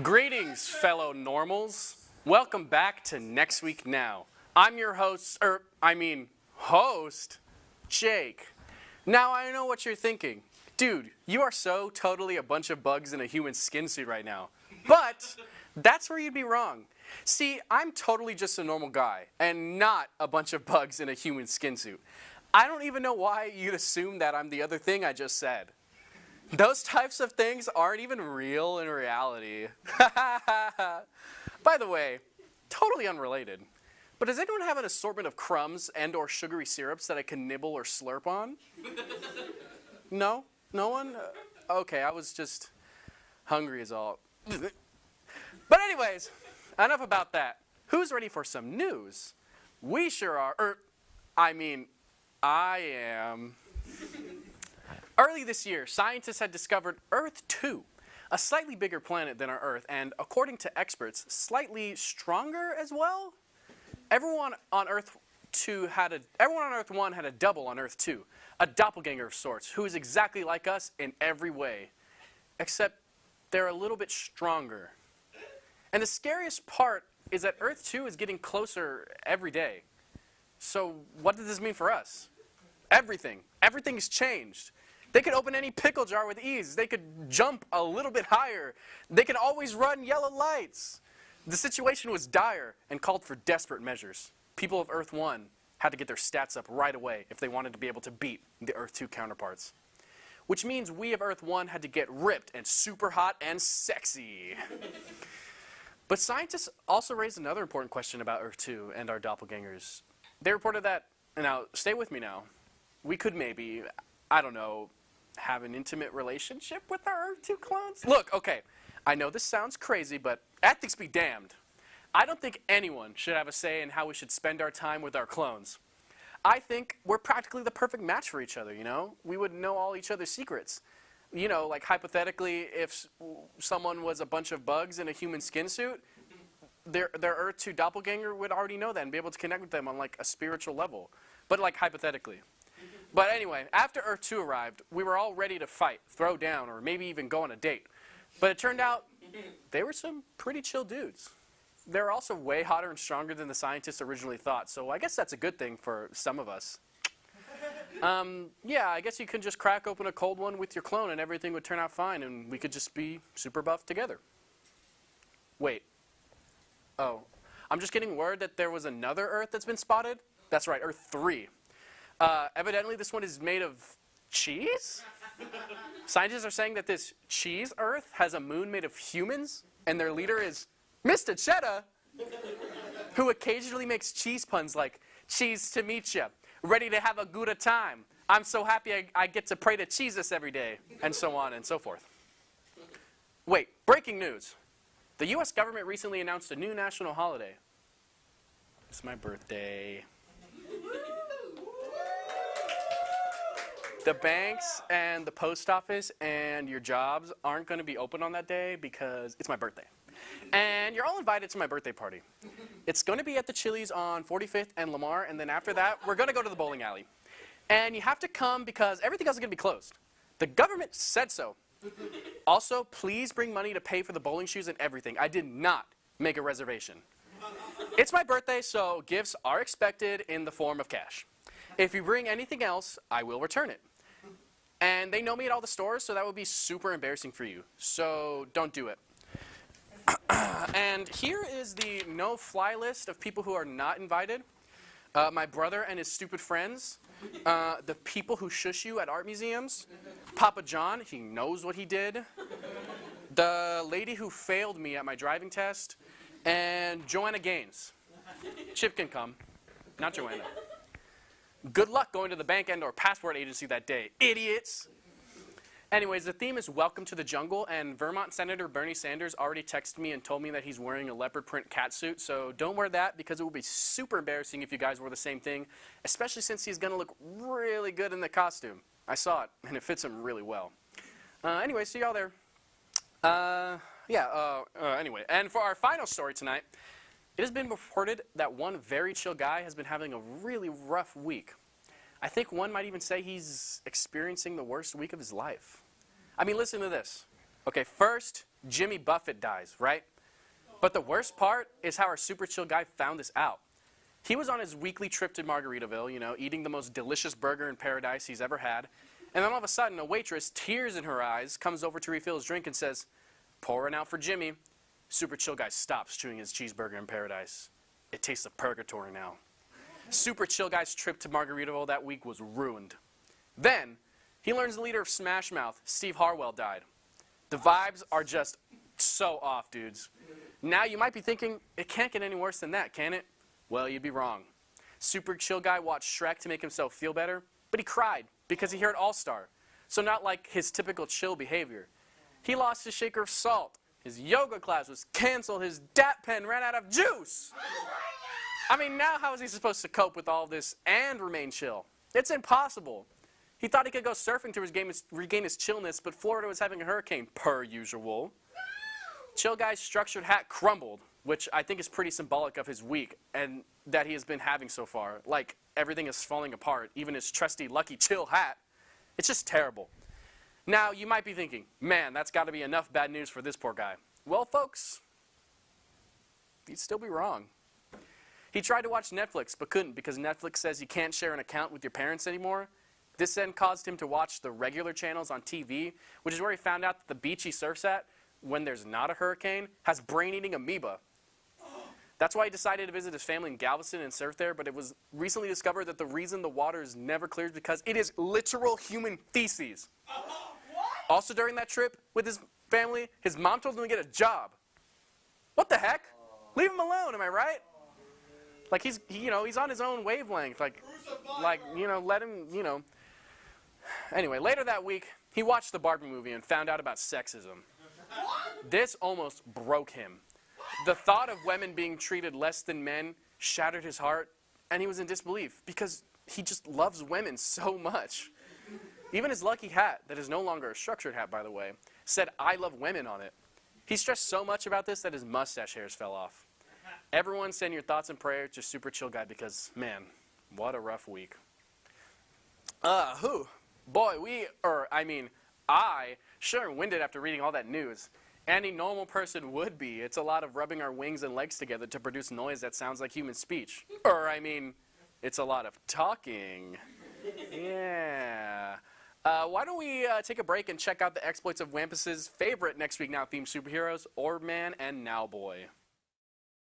Greetings, fellow normals. Welcome back to Next Week Now. I'm your host, Jake. Now I know what you're thinking. Dude, you are so totally a bunch of bugs in a human skin suit right now. But that's where you'd be wrong. See, I'm totally just a normal guy and not a bunch of bugs in a human skin suit. I don't even know why you'd assume that I'm the other thing I just said. Those types of things aren't even real in reality. By the way, totally unrelated, but does anyone have an assortment of crumbs and or sugary syrups that I can nibble or slurp on? No? No one? Okay, I was just hungry is all. But anyways, enough about that. Who's ready for some news? We sure are. I am. Early this year, scientists had discovered Earth 2, a slightly bigger planet than our Earth, and according to experts, slightly stronger as well. Everyone on Earth 1 had a double on Earth 2, a doppelganger of sorts, who is exactly like us in every way, except they're a little bit stronger. And the scariest part is that Earth 2 is getting closer every day. So what does this mean for us? Everything. Everything's changed. They could open any pickle jar with ease. They could jump a little bit higher. They can always run yellow lights. The situation was dire and called for desperate measures. People of Earth 1 had to get their stats up right away if they wanted to be able to beat the Earth 2 counterparts. Which means we of Earth 1 had to get ripped and super hot and sexy. But scientists also raised another important question about Earth 2 and our doppelgangers. They reported that, now stay with me now, we could maybe, I don't know, have an intimate relationship with our Earth 2 clones? Look, okay, I know this sounds crazy, but ethics be damned. I don't think anyone should have a say in how we should spend our time with our clones. I think we're practically the perfect match for each other, you know? We would know all each other's secrets. You know, like hypothetically, if someone was a bunch of bugs in a human skin suit, their Earth 2 doppelganger would already know that and be able to connect with them on like a spiritual level. But like hypothetically. But anyway, after Earth 2 arrived, we were all ready to fight, throw down, or maybe even go on a date. But it turned out they were some pretty chill dudes. They're also way hotter and stronger than the scientists originally thought, so I guess that's a good thing for some of us. Yeah, I guess you could just crack open a cold one with your clone and everything would turn out fine and we could just be super buff together. Wait. Oh, I'm just getting word that there was another Earth that's been spotted. That's right, Earth 3. Evidently, this one is made of cheese? Scientists are saying that this cheese Earth has a moon made of humans, and their leader is Mr. Cheddar, who occasionally makes cheese puns like, cheese to meet ya, ready to have a good time. I'm so happy I get to pray to Jesus every day, and so on and so forth. Wait, breaking news. The U.S. government recently announced a new national holiday. It's my birthday. The banks and the post office and your jobs aren't going to be open on that day because it's my birthday. And you're all invited to my birthday party. It's going to be at the Chili's on 45th and Lamar, and then after that, we're going to go to the bowling alley. And you have to come because everything else is going to be closed. The government said so. Also, please bring money to pay for the bowling shoes and everything. I did not make a reservation. It's my birthday, so gifts are expected in the form of cash. If you bring anything else, I will return it. And they know me at all the stores, so that would be super embarrassing for you. So don't do it. And here is the no-fly list of people who are not invited. My brother and his stupid friends. The people who shush you at art museums. Papa John, he knows what he did. The lady who failed me at my driving test. And Joanna Gaines. Chip can come, not Joanna. Good luck going to the bank and or passport agency that day, idiots. Anyways, the theme is Welcome to the Jungle, and Vermont Senator Bernie Sanders already texted me and told me that he's wearing a leopard print cat suit, so don't wear that because it will be super embarrassing if you guys wore the same thing, especially since he's going to look really good in the costume. I saw it, and it fits him really well. Anyway, see y'all there. Anyway, and for our final story tonight, it has been reported that one very chill guy has been having a really rough week. I think one might even say he's experiencing the worst week of his life. I mean, listen to this. Okay, first, Jimmy Buffett dies, right? But the worst part is how our super chill guy found this out. He was on his weekly trip to Margaritaville, you know, eating the most delicious burger in paradise he's ever had. And then all of a sudden, a waitress, tears in her eyes, comes over to refill his drink and says, "Pour it out for Jimmy." Super chill guy stops chewing his cheeseburger in paradise. It tastes of purgatory now. Super chill guy's trip to Margaritaville that week was ruined. Then, he learns the leader of Smash Mouth, Steve Harwell, died. The vibes are just so off, dudes. Now you might be thinking, it can't get any worse than that, can it? Well, you'd be wrong. Super chill guy watched Shrek to make himself feel better, but he cried because he heard All-Star. So not like his typical chill behavior. He lost his shaker of salt. His yoga class was canceled. His DAT pen ran out of juice. I mean, now how is he supposed to cope with all this and remain chill? It's impossible. He thought he could go surfing to regain his chillness, but Florida was having a hurricane, per usual. Chill guy's structured hat crumbled, which I think is pretty symbolic of his week and that he has been having so far. Like, everything is falling apart, even his trusty Lucky Chill hat. It's just terrible. Now, you might be thinking, man, that's got to be enough bad news for this poor guy. Well, folks, you'd still be wrong. He tried to watch Netflix, but couldn't because Netflix says you can't share an account with your parents anymore. This then caused him to watch the regular channels on TV, which is where he found out that the beach he surfs at, when there's not a hurricane, has brain-eating amoeba. That's why he decided to visit his family in Galveston and surf there, but it was recently discovered that the reason the water is never clear is because it is literal human feces. Also during that trip with his family, his mom told him to get a job. What the heck? Leave him alone, am I right? Like he's on his own wavelength. Let him. Anyway, later that week, he watched the Barbie movie and found out about sexism. This almost broke him. The thought of women being treated less than men shattered his heart, and he was in disbelief because he just loves women so much. Even his lucky hat, that is no longer a structured hat, by the way, said, "I love women" on it. He stressed so much about this that his mustache hairs fell off. Everyone send your thoughts and prayers to Super Chill Guy because, man, what a rough week. I sure am winded after reading all that news. Any normal person would be. It's a lot of rubbing our wings and legs together to produce noise that sounds like human speech. It's a lot of talking. Yeah. Why don't we take a break and check out the exploits of Wampus's favorite Next Week Now themed superheroes, Orb Man and Now Boy.